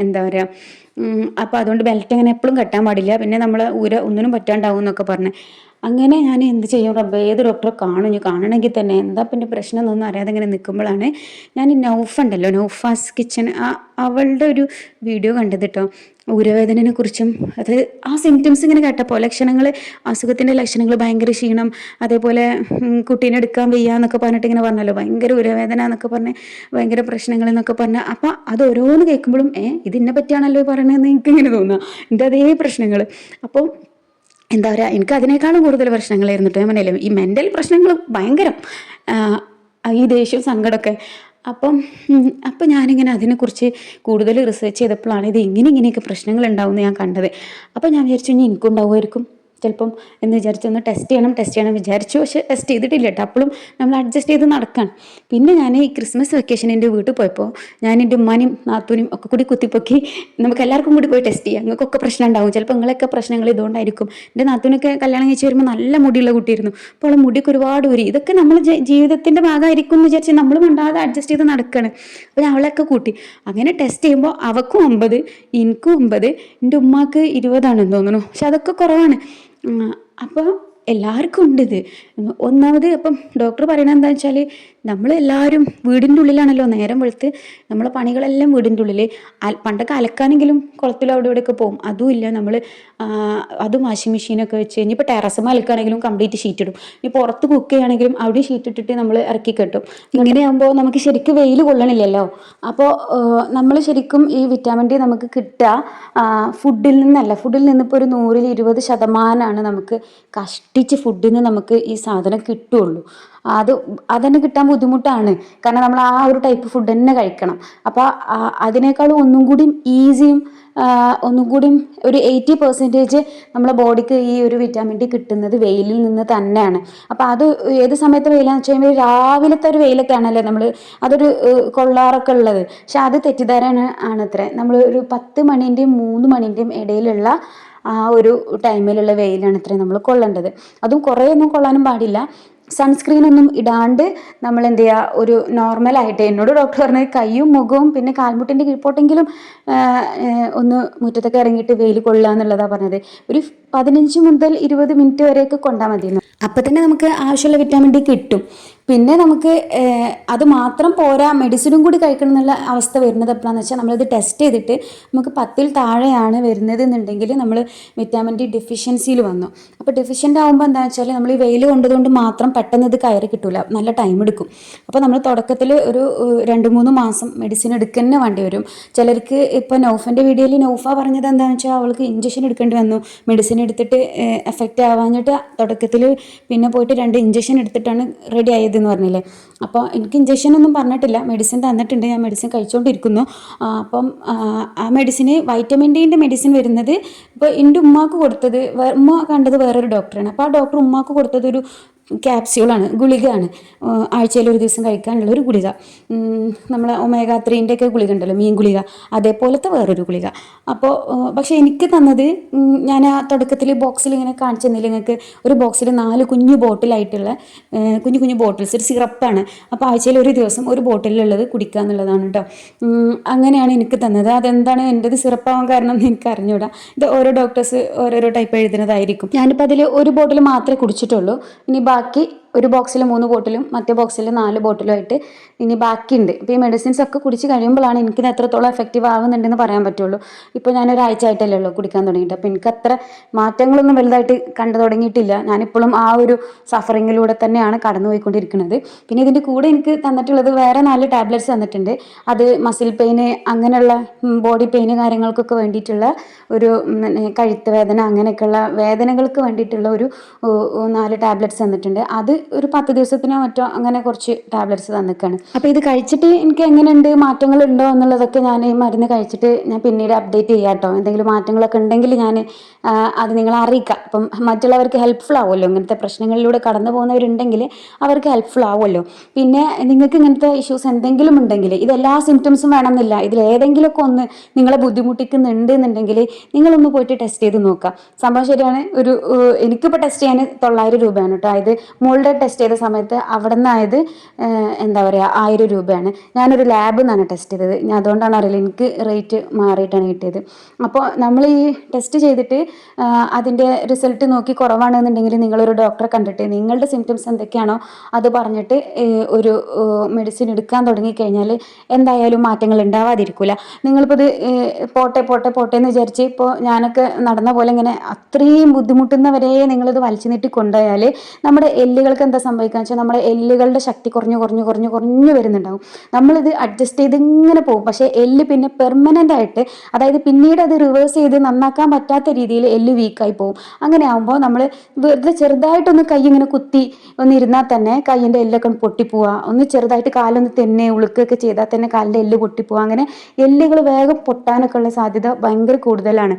എന്താ പറയുക, അപ്പോൾ അതുകൊണ്ട് ബെൽറ്റ് അങ്ങനെ എപ്പോഴും കെട്ടാൻ പാടില്ല, പിന്നെ നമ്മൾ ഊര ഒന്നിനും പറ്റാണ്ടാവും എന്നൊക്കെ പറഞ്ഞ്. അങ്ങനെ ഞാൻ എന്ത് ചെയ്യും റബ്ബേ, ഏത് ഡോക്ടറെ കാണും, ഞാൻ കാണണമെങ്കിൽ തന്നെ എന്താ പിന്നെ പ്രശ്നം എന്നൊന്നും അറിയാതെ ഇങ്ങനെ നിൽക്കുമ്പോഴാണ് ഞാൻ നൗഫ ഉണ്ടല്ലോ, നൗഫാസ് കിച്ചൺ, അവളുടെ ഒരു വീഡിയോ കണ്ടത് കേട്ടോ, ഊരവേദനയെ കുറിച്ചും. അത് ആ സിംറ്റംസ് ഇങ്ങനെ കേട്ടപ്പോൾ ലക്ഷണങ്ങൾ, അസുഖത്തിൻ്റെ ലക്ഷണങ്ങൾ ഭയങ്കര ക്ഷീണം, അതേപോലെ കുട്ടീനെ എടുക്കാൻ വയ്യ എന്നൊക്കെ പറഞ്ഞിട്ട് ഇങ്ങനെ പറഞ്ഞല്ലോ, ഭയങ്കര ഊരവേദന എന്നൊക്കെ പറഞ്ഞ് ഭയങ്കര പ്രശ്നങ്ങൾ എന്നൊക്കെ പറഞ്ഞ്. അപ്പം അത് ഓരോന്ന് കേൾക്കുമ്പോഴും ഇതിനെ പറ്റിയാണല്ലോ പറയണതെന്ന് എനിക്കിങ്ങനെ തോന്നുക, എൻ്റെ അതേ പ്രശ്നങ്ങൾ. അപ്പോൾ എന്താ പറയുക, എനിക്ക് അതിനേക്കാളും കൂടുതൽ പ്രശ്നങ്ങളായിരുന്നു കേട്ടോ. ഞാൻ പറഞ്ഞില്ലേ, ഈ മെൻ്റൽ പ്രശ്നങ്ങൾ ഭയങ്കരം, ഈ ദേഷ്യവും സങ്കടമൊക്കെ. അപ്പം ഞാനിങ്ങനെ അതിനെക്കുറിച്ച് കൂടുതൽ റിസർച്ച് ചെയ്തപ്പോഴാണ് ഇങ്ങനെയൊക്കെ പ്രശ്നങ്ങൾ ഉണ്ടാവുമെന്ന് ഞാൻ കണ്ടത്. അപ്പോൾ ഞാൻ വിചാരിച്ചു ഇനി എനിക്കും ഉണ്ടാവുമായിരിക്കും ചിലപ്പം എന്ന് വിചാരിച്ചൊന്ന് ടെസ്റ്റ് ചെയ്യണം വിചാരിച്ചു. പക്ഷെ ടെസ്റ്റ് ചെയ്തിട്ടില്ല കേട്ടോ, അപ്പോഴും നമ്മൾ അഡ്ജസ്റ്റ് ചെയ്ത് നടക്കാൻ. പിന്നെ ഞാൻ ഈ ക്രിസ്മസ് വെക്കേഷൻ എൻ്റെ വീട്ടിൽ പോയപ്പോൾ ഞാൻ എൻ്റെ ഉമ്മാനും നാത്തൂനും ഒക്കെ കൂടി കുത്തിപ്പൊക്കി, നമുക്ക് എല്ലാവർക്കും കൂടി പോയി ടെസ്റ്റ് ചെയ്യാം, നിങ്ങൾക്കൊക്കെ പ്രശ്നം ഉണ്ടാവും, ചിലപ്പോൾ നിങ്ങളൊക്കെ പ്രശ്നങ്ങൾ ഇതുകൊണ്ടായിരിക്കും. എൻ്റെ നാത്തൂനൊക്കെ കല്യാണം കഴിച്ച് വരുമ്പോൾ നല്ല മുടിയുള്ള കുട്ടിയായിരുന്നു, അപ്പോൾ അവളെ മുടിയൊക്കെ ഒരുപാട് ഊരി. ഇതൊക്കെ നമ്മൾ ജീവിതത്തിൻ്റെ ഭാഗമായിരിക്കും എന്ന് വിചാരിച്ച് നമ്മൾ മിണ്ടാതെ അഡ്ജസ്റ്റ് ചെയ്ത് നടക്കുകയാണ്. അപ്പോൾ ഞാൻ അവളെയൊക്കെ കൂട്ടി അങ്ങനെ ടെസ്റ്റ് ചെയ്യുമ്പോൾ അവൾക്കും 9, എനിക്കും 9, എൻ്റെ ഉമ്മാക്ക് 20 തോന്നുന്നു. പക്ഷെ അതൊക്കെ കുറവാണ്. അപ്പോൾ എല്ലാവർക്കും ഉണ്ട് ഇത്. ഒന്നാമത് അപ്പം ഡോക്ടർ പറയണത് എന്താ വെച്ചാൽ, നമ്മളെല്ലാവരും വീടിൻ്റെ ഉള്ളിലാണല്ലോ നേരം വെളുത്ത്, നമ്മളെ പണികളെല്ലാം വീടിൻ്റെ ഉള്ളിൽ. പണ്ടൊക്കെ അലക്കാനെങ്കിലും കുളത്തിലും അവിടെ ഇവിടെയൊക്കെ പോകും, അതും ഇല്ല. നമ്മൾ അതും വാഷിംഗ് മെഷീനൊക്കെ വെച്ച്, ഇനിയിപ്പോൾ ടെറസും അലക്കാണെങ്കിലും കംപ്ലീറ്റ് ഷീറ്റ് ഇടും, ഇനി പുറത്ത് കുക്ക് ചെയ്യുകയാണെങ്കിലും അവിടെ ഷീറ്റ് ഇട്ടിട്ട് നമ്മൾ ഇറക്കി കെട്ടും. ഇങ്ങനെയാകുമ്പോൾ നമുക്ക് ശരിക്കും വെയിൽ കൊള്ളണില്ലല്ലോ. അപ്പോൾ നമ്മൾ ശരിക്കും ഈ വിറ്റാമിൻ ഡി നമുക്ക് കിട്ടുക ഫുഡിൽ നിന്നല്ല. ഫുഡിൽ നിന്നിപ്പോൾ ഒരു 100-ൽ 20% നമുക്ക് കഷ്ടിച്ച് ഫുഡിൽ നിന്ന് നമുക്ക് ഈ സാധനം കിട്ടുള്ളൂ. അതന്നെ കിട്ടാൻ ബുദ്ധിമുട്ടാണ്, കാരണം നമ്മൾ ആ ഒരു ടൈപ്പ് ഫുഡ് തന്നെ കഴിക്കണം. അപ്പോൾ അതിനേക്കാളും ഒന്നും കൂടി ഈസിയും ഒന്നും കൂടി ഒരു 80% നമ്മളെ ബോഡിക്ക് ഈ ഒരു വിറ്റാമിൻ ഡി കിട്ടുന്നത് വെയിലിൽ നിന്ന് തന്നെയാണ്. അപ്പോൾ അത് ഏത് സമയത്ത് വെയിലാന്ന് വെച്ച് കഴിയുമ്പോൾ രാവിലത്തെ ഒരു വെയിലൊക്കെ ആണല്ലേ നമ്മൾ അതൊരു കൊള്ളാറൊക്കെ ഉള്ളത്. പക്ഷെ അത് തെറ്റിദ്ധാരണ ആണത്രേ. നമ്മൾ ഒരു 10 മണിൻ്റെയും 3 മണിൻ്റെയും ഇടയിലുള്ള ആ ഒരു ടൈമിലുള്ള വെയിലാണ് ഇത്രയും നമ്മൾ കൊള്ളേണ്ടത്. അതും കുറേ ഒന്നും കൊള്ളാനും പാടില്ല. സൺസ്ക്രീനൊന്നും ഇടാണ്ട് നമ്മൾ എന്ത് ചെയ്യുക, ഒരു നോർമലായിട്ട്, എന്നോട് ഡോക്ടർ പറഞ്ഞത് കൈയും മുഖവും പിന്നെ കാൽമുട്ടിൻ്റെ കീഴ്പോട്ടെങ്കിലും ഒന്ന് മുറ്റത്തൊക്കെ ഇറങ്ങിയിട്ട് വെയിൽ കൊള്ളുക എന്നുള്ളതാണ് പറഞ്ഞത്. ഒരു 15 മുതൽ 20 മിനിറ്റ് വരെയൊക്കെ കൊണ്ടാൽ മതിയെന്ന്. അപ്പം തന്നെ നമുക്ക് ആവശ്യമുള്ള വിറ്റാമിൻ ഡി കിട്ടും. പിന്നെ നമുക്ക് അത് മാത്രം പോരാ, മെഡിസിനും കൂടി കഴിക്കണം എന്നുള്ള അവസ്ഥ വരുന്നത് എപ്പോഴാണെന്ന് വെച്ചാൽ നമ്മളിത് ടെസ്റ്റ് ചെയ്തിട്ട് നമുക്ക് 10-ൽ താഴെയാണ് വരുന്നത് എന്നുണ്ടെങ്കിൽ നമ്മൾ വിറ്റാമിൻ ഡി ഡെഫിഷ്യൻസിയിൽ വന്നു. അപ്പോൾ ഡെഫിഷ്യൻ്റ് ആകുമ്പോൾ എന്താ വെച്ചാൽ നമ്മൾ ഈ വെയിൽ കൊണ്ടതുകൊണ്ട് മാത്രം പെട്ടെന്ന് ഇത് കയറി കിട്ടില്ല, നല്ല ടൈം എടുക്കും. അപ്പോൾ നമ്മൾ തുടക്കത്തിൽ ഒരു 2-3 മാസം മെഡിസിൻ എടുക്കുന്ന വേണ്ടി വരും. ചിലർക്ക് ഇപ്പോൾ നൗഫൻ്റെ വീഡിയോയിൽ നൗഫ പറഞ്ഞത് എന്താണെന്ന് വെച്ചാൽ അവൾക്ക് ഇഞ്ചക്ഷൻ എടുക്കേണ്ടി വന്നു. മെഡിസിൻ എടുത്തിട്ട് എഫക്റ്റ് ആവാഞ്ഞിട്ട് തുടക്കത്തിൽ പിന്നെ പോയിട്ട് 2 ഇഞ്ചക്ഷൻ എടുത്തിട്ടാണ് റെഡി ആയത് എന്ന് പറഞ്ഞില്ലേ. അപ്പോൾ എനിക്ക് ഇഞ്ചക്ഷൻ ഒന്നും പറഞ്ഞിട്ടില്ല, മെഡിസിൻ തന്നിട്ടുണ്ട്, ഞാൻ മെഡിസിൻ കഴിച്ചുകൊണ്ടിരിക്കുന്നു. അപ്പം ആ മെഡിസിന് വൈറ്റമിൻ ഡിൻ്റെ മെഡിസിൻ വരുന്നത് ഇപ്പോൾ എൻ്റെ ഉമ്മാക്ക് കൊടുത്തത്, ഉമ്മ കണ്ടത് വേറൊരു ഡോക്ടറാണ്. അപ്പോൾ ആ ഡോക്ടർ ഉമ്മാക്ക് കൊടുത്തത് ഒരു ക്യാപ്സ്യൂളാണ്, ഗുളികയാണ്, ആഴ്ചയിൽ ഒരു ദിവസം കഴിക്കാനുള്ള ഒരു ഗുളിക. നമ്മൾ ഒമേഗ 3 ഒക്കെ ഗുളിക ഉണ്ടല്ലോ, മീൻ ഗുളിക, അതേപോലത്തെ വേറൊരു ഗുളിക. അപ്പോൾ പക്ഷേ എനിക്ക് തന്നത്, ഞാൻ ആ തുടക്കത്തിൽ ബോക്സിൽ ഇങ്ങനെ കാണിച്ചു തന്നില്ല നിങ്ങൾക്ക്, ഒരു ബോക്സിൽ 4 കുഞ്ഞു ബോട്ടിലായിട്ടുള്ള കുഞ്ഞു കുഞ്ഞു ബോട്ടിൽസ്, ഒരു സിറപ്പാണ്. അപ്പോൾ ആഴ്ചയിൽ ഒരു ദിവസം ഒരു ബോട്ടിലുള്ളത് കുടിക്കുക എന്നുള്ളതാണ് കേട്ടോ. അങ്ങനെയാണ് എനിക്ക് തന്നത്. അതെന്താണ് എൻ്റെത് സിറപ്പാവാൻ കാരണം എന്ന് എനിക്ക് അറിഞ്ഞൂടാ. ഇത് ഓരോ ഡോക്ടേഴ്സ് ഓരോരോ ടൈപ്പ് എഴുതുന്നതായിരിക്കും. ഞാനിപ്പോൾ അതിൽ ഒരു ബോട്ടിൽ മാത്രമേ കുടിച്ചിട്ടുള്ളൂ. ഇനി ബാക്കി ഒരു ബോക്സിൽ 3 ബോട്ടിലും മറ്റേ ബോക്സിൽ 4 ബോട്ടിലും ആയിട്ട് ഇനി ബാക്കിയുണ്ട്. ഇപ്പോൾ ഈ മെഡിസിൻസ് ഒക്കെ കുടിച്ച് കഴിയുമ്പോഴാണ് എനിക്കിത് എത്രത്തോളം എഫക്റ്റീവ് ആവുന്നുണ്ടെന്ന് പറയാൻ പറ്റുള്ളൂ. ഇപ്പോൾ ഞാനൊരാഴ്ച ആയിട്ടല്ലേ ഉള്ളൂ കുടിക്കാൻ തുടങ്ങിയിട്ട്. അപ്പോൾ എനിക്ക് അത്ര മാറ്റങ്ങളൊന്നും വലുതായിട്ട് കണ്ടു തുടങ്ങിയിട്ടില്ല. ഞാനിപ്പോഴും ആ ഒരു സഫറിങ്ങിലൂടെ തന്നെയാണ് കടന്നു പോയിക്കൊണ്ടിരിക്കുന്നത്. പിന്നെ ഇതിൻ്റെ കൂടെ എനിക്ക് തന്നിട്ടുള്ളത് വേറെ 4 ടാബ്ലറ്റ്സ് തന്നിട്ടുണ്ട്. അത് മസിൽ പെയിന്, അങ്ങനെയുള്ള ബോഡി പെയിന് കാര്യങ്ങൾക്കൊക്കെ വേണ്ടിയിട്ടുള്ള ഒരു കഴുത്ത് വേദന, അങ്ങനെയൊക്കെയുള്ള വേദനകൾക്ക് വേണ്ടിയിട്ടുള്ള ഒരു 4 ടാബ്ലറ്റ്സ് തന്നിട്ടുണ്ട്. അത് ഒരു 10 ദിവസത്തിനോ മറ്റോ അങ്ങനെ കുറച്ച് ടാബ്ലറ്റ്സ് തന്നിക്കാണ്. അപ്പോൾ ഇത് കഴിച്ചിട്ട് എനിക്ക് എങ്ങനെയുണ്ട്, മാറ്റങ്ങളുണ്ടോ എന്നുള്ളതൊക്കെ ഞാൻ ഈ മരുന്ന് കഴിച്ചിട്ട് ഞാൻ പിന്നീട് അപ്ഡേറ്റ് ചെയ്യാം കേട്ടോ. എന്തെങ്കിലും മാറ്റങ്ങളൊക്കെ ഉണ്ടെങ്കിൽ ഞാൻ അത് നിങ്ങളെ അറിയിക്കാം. അപ്പം മറ്റുള്ളവർക്ക് ഹെൽപ്ഫുൾ ആവുമല്ലോ, ഇങ്ങനത്തെ പ്രശ്നങ്ങളിലൂടെ കടന്നു പോകുന്നവരുണ്ടെങ്കിൽ അവർക്ക് ഹെൽപ്ഫുൾ ആവുമല്ലോ. പിന്നെ നിങ്ങൾക്ക് ഇങ്ങനത്തെ ഇഷ്യൂസ് എന്തെങ്കിലും ഉണ്ടെങ്കിൽ, ഇതെല്ലാ സിംറ്റംസും വേണമെന്നില്ല, ഇതിലേതെങ്കിലുമൊക്കെ ഒന്ന് നിങ്ങളെ ബുദ്ധിമുട്ടിക്കുന്നുണ്ട് എന്നുണ്ടെങ്കിൽ നിങ്ങളൊന്ന് പോയിട്ട് ടെസ്റ്റ് ചെയ്ത് നോക്കുക. സംഭവം ശരിയാണ്. എനിക്കിപ്പോൾ ടെസ്റ്റ് ചെയ്യാൻ 900 രൂപയാണ് കേട്ടോ. ഇത് മോളുടെ ടെസ്റ്റ് ചെയ്ത സമയത്ത് അവിടെ നിന്നായത് എന്താ പറയുക 1000 രൂപയാണ്. ഞാനൊരു ലാബിൽ നിന്നാണ് ടെസ്റ്റ് ചെയ്തത്. ഞാൻ അതുകൊണ്ടാണ് അറിയില്ല, എനിക്ക് റേറ്റ് മാറിയിട്ടാണ് കിട്ടിയത്. അപ്പോൾ നമ്മൾ ഈ ടെസ്റ്റ് ചെയ്തിട്ട് അതിൻ്റെ റിസൾട്ട് നോക്കി കുറവാണെന്നുണ്ടെങ്കിൽ നിങ്ങളൊരു ഡോക്ടറെ കണ്ടിട്ട് നിങ്ങളുടെ സിംറ്റംസ് എന്തൊക്കെയാണോ അത് പറഞ്ഞിട്ട് ഒരു മെഡിസിൻ എടുക്കാൻ തുടങ്ങിക്കഴിഞ്ഞാൽ എന്തായാലും മാറ്റങ്ങൾ ഉണ്ടാവാതിരിക്കില്ല. നിങ്ങളിപ്പോൾ ഇത് പോട്ടെ എന്ന് വിചാരിച്ച് ഇപ്പോൾ ഞാനൊക്കെ നടന്ന പോലെ ഇങ്ങനെ അത്രയും ബുദ്ധിമുട്ടുന്നവരെ നിങ്ങളിത് വലിച്ചു നീട്ടി കൊണ്ടുപോയാൽ നമ്മുടെ എല്ലുകൾക്ക് എന്താ സംഭവിക്കുക വെച്ചാൽ നമ്മുടെ എല്ലുകളുടെ ശക്തി കുറഞ്ഞു വരുന്നുണ്ടാവും. നമ്മളിത് അഡ്ജസ്റ്റ് ചെയ്ത് ഇങ്ങനെ പോകും. പക്ഷേ എല്ല് പിന്നെ പെർമനൻ്റ് ആയിട്ട്, അതായത് പിന്നീട് അത് റിവേഴ്സ് ചെയ്ത് നന്നാക്കാൻ പറ്റാത്ത രീതിയിൽ എല്ല് വീക്കായി പോകും. അങ്ങനെ ആകുമ്പോൾ നമ്മൾ വെറുതെ ചെറുതായിട്ടൊന്ന് കൈ ഇങ്ങനെ കുത്തി ഒന്നിരുന്നാൽ തന്നെ കൈയിൻ്റെ എല്ലൊക്കെ പൊട്ടിപ്പോവുക, ഒന്ന് ചെറുതായിട്ട് കാലൊന്ന് തന്നെ ഉളുക്കൊക്കെ ചെയ്താൽ തന്നെ കാലിൻ്റെ എല്ല് പൊട്ടിപ്പോവുക. അങ്ങനെ എല്ലുകൾ വേഗം പൊട്ടാനൊക്കെ ഉള്ള സാധ്യത ഭയങ്കര കൂടുതലാണ്.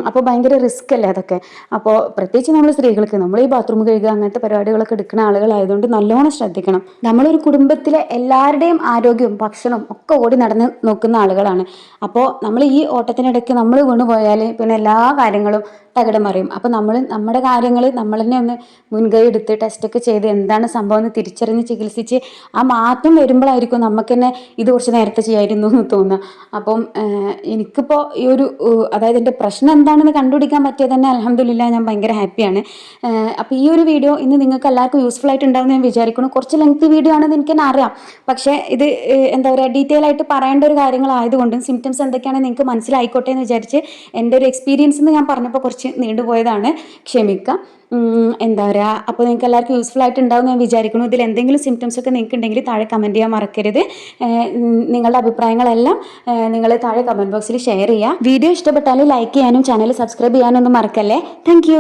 അപ്പോൾ ഭയങ്കര റിസ്ക് അല്ലേ അതൊക്കെ. അപ്പോൾ പ്രത്യേകിച്ച് നമ്മൾ സ്ത്രീകൾക്ക്, നമ്മൾ ഈ ബാത്റൂം കഴുകുക അങ്ങനത്തെ പരിപാടികളൊക്കെ എടുക്കുന്ന ആളുകളായതുകൊണ്ട് നല്ലോണം ശ്രദ്ധിക്കണം. നമ്മളൊരു കുടുംബത്തിലെ എല്ലാവരുടെയും ആരോഗ്യവും ഭക്ഷണവും ഒക്കെ ഓടി നടന്ന് നോക്കുന്ന ആളുകളാണ്. അപ്പോൾ നമ്മൾ ഈ ഓട്ടത്തിനിടയ്ക്ക് നമ്മൾ വീണുപോയാൽ പിന്നെ എല്ലാ കാര്യങ്ങളും തകിടം മറിയും. അപ്പോൾ നമ്മുടെ കാര്യങ്ങൾ നമ്മൾ തന്നെ ഒന്ന് മുൻകൈ എടുത്ത് ടെസ്റ്റൊക്കെ ചെയ്ത് എന്താണ് സംഭവം എന്ന് തിരിച്ചറിഞ്ഞ് ചികിത്സിച്ച് ആ മാറ്റം വരുമ്പോഴായിരിക്കും നമുക്ക് തന്നെ ഇത് കുറച്ച് നേരത്തെ ചെയ്യായിരുന്നു എന്ന് തോന്നുക. അപ്പം എനിക്കിപ്പോൾ ഈ ഒരു അതായത് എൻ്റെ പ്രശ്നം എന്താണെന്ന് കണ്ടുപിടിക്കാൻ പറ്റിയത് തന്നെ അൽഹംദുലില്ലാ ഞാൻ ഭയങ്കര ഹാപ്പിയാണ്. അപ്പോൾ ഈ ഒരു വീഡിയോ ഇന്ന് നിങ്ങൾക്ക് എല്ലാവർക്കും യൂസ്ഫുൾ ആയിട്ടുണ്ടാവുമെന്ന് ഞാൻ വിചാരിക്കുന്നു. കുറച്ച് ലെങ്തി വീഡിയോ ആണെന്ന് എനിക്ക് തന്നെ അറിയാം. പക്ഷേ ഇത് എന്താ പറയുക, ഡീറ്റെയിൽ ആയിട്ട് പറയേണ്ട ഒരു കാര്യങ്ങളായതുകൊണ്ടും സിംറ്റംസ് എന്തൊക്കെയാണെന്ന് നിങ്ങൾക്ക് മനസ്സിലായിക്കോട്ടെ എന്ന് വിചാരിച്ച് എൻ്റെ ഒരു എക്സ്പീരിയൻസ് എന്ന് ഞാൻ പറഞ്ഞപ്പോൾ കുറച്ച് നീണ്ടുപോയതാണ്, ക്ഷമിക്കുക. എന്താ പറയുക, അപ്പോൾ നിങ്ങൾക്ക് എല്ലാവർക്കും യൂസ്ഫുൾ ആയിട്ടുണ്ടാവും ഞാൻ വിചാരിക്കുന്നു. ഇതിൽ എന്തെങ്കിലും സിംറ്റംസ് ഒക്കെ നിങ്ങൾക്ക് ഉണ്ടെങ്കിൽ താഴെ കമൻറ്റ് ചെയ്യാൻ മറക്കരുത്. നിങ്ങളുടെ അഭിപ്രായങ്ങളെല്ലാം നിങ്ങൾ താഴെ കമൻറ്റ് ബോക്സിൽ ഷെയർ ചെയ്യുക. വീഡിയോ ഇഷ്ടപ്പെട്ടാൽ ലൈക്ക് ചെയ്യാനും ചാനൽ സബ്സ്ക്രൈബ് ചെയ്യാനൊന്നും മറക്കല്ലേ. താങ്ക്